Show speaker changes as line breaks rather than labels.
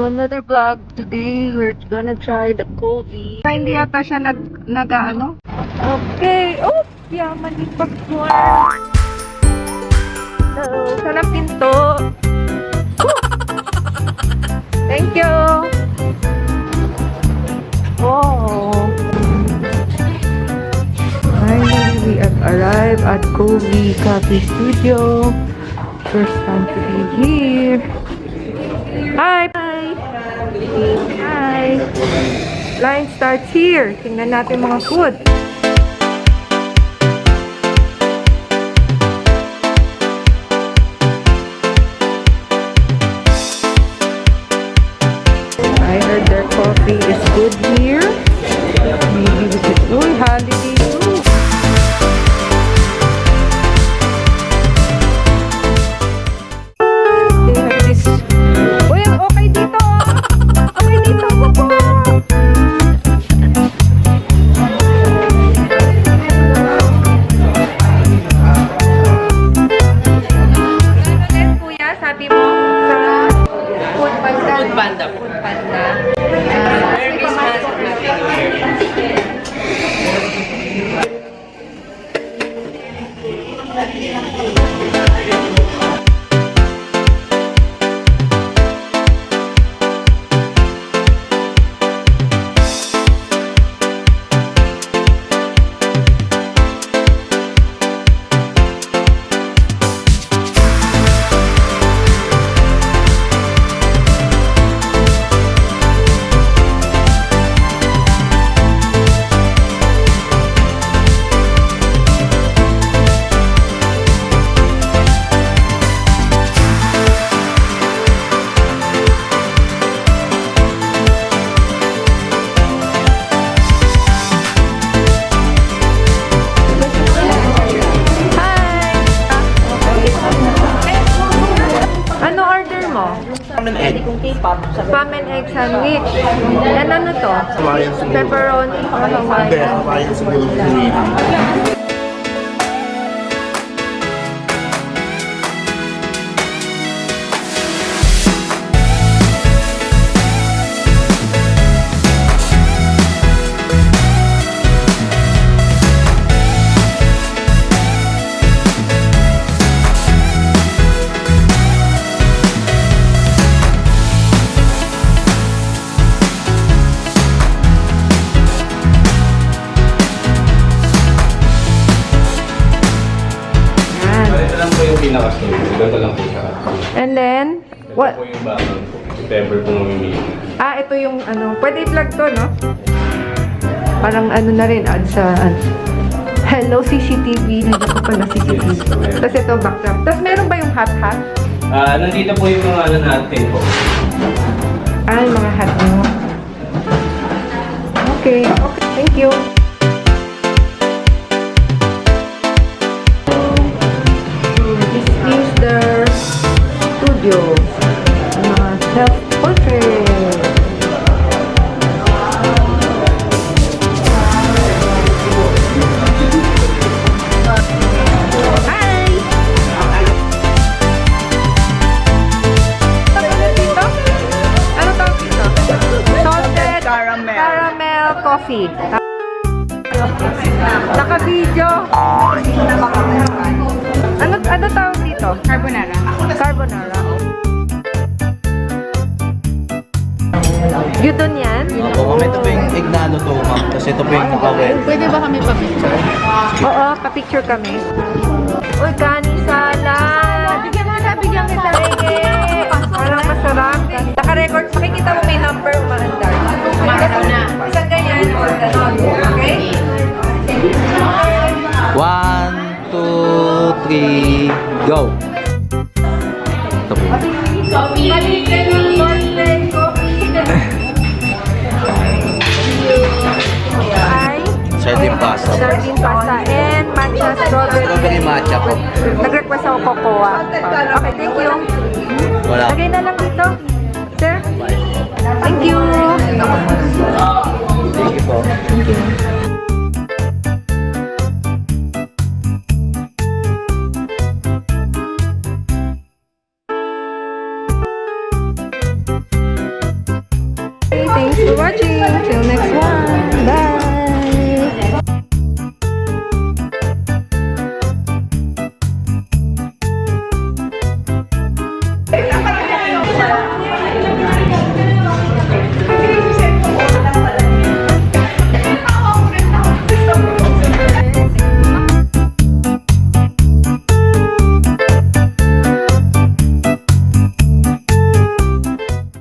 another vlog. Today, we're gonna try the Kobe.
Hindi yata siya nag-ano?
Okay. Oh, yaman yung popcorn. Hello. Sana pinto. Thank you. Oh. Finally, we have arrived at Kobe Coffee Studio. First time to be here. Hi! Hi! Hi! Line starts here. Tingnan natin mga food. I heard their coffee is good here. Maybe we could... Uy, holiday too. They have this... Uy, okay dito! Okay dito! Pupo! Kuya, sabi mo sa Food Panda.
Food Panda.
Food Panda.
Merry Christmas. Ano order mo? Spam and egg.
Spam and egg sandwich. And ano to?
Hawaiian siguro.
Pepperoni o
Hindi,
Hawaiian?
Hawaiian siguro creamy.
Ito lang po yung pinaka-store. Ito lang po siya.
And then,
Ito
what?
po yung background po. If ever po mamimili.
Ah, ito yung ano. Pwede i-vlog to, no? Parang ano na rin, add sa Hello CCTV. Nandiyan ko pala CCTV. Tapos ito, backdrop. Tapos meron ba yung hat-hat?
Nandito po yung mga ano natin po.
Ah, yung mga hat mo. Okay. Okay. Thank you. This is the studio. Mga self-portrait. Hi! Ano dito? Ano tawag dito? Salted caramel coffee. Naka-video. Ano tawag dito?
Carbonara.
Carbonara. Yudon yan?
Opo, ito po yung egg na ano to, ma'am. Tapos ito po yung nakawet.
Pwede ba kami pa-picture?
Oo, pa-picture kami. Uy, kanin salad.
Bigyan kita.
Sige. Parang masarap. Naka-record. Makikita mo may number umaandar.
Umaandar na.
Isang ganyan or ganon. Okay?
1, 2, 3, go! Ito po.
Birthday coffee. Ay,
Sardine pasta.
sardine pasta and matcha strawberry.
Strawberry matcha po.
Nag-request ako cocoa. Okay, thank you.
Wala.
Lagay na lang dito. Sir? Thank you.
Thank you po.
Thank you.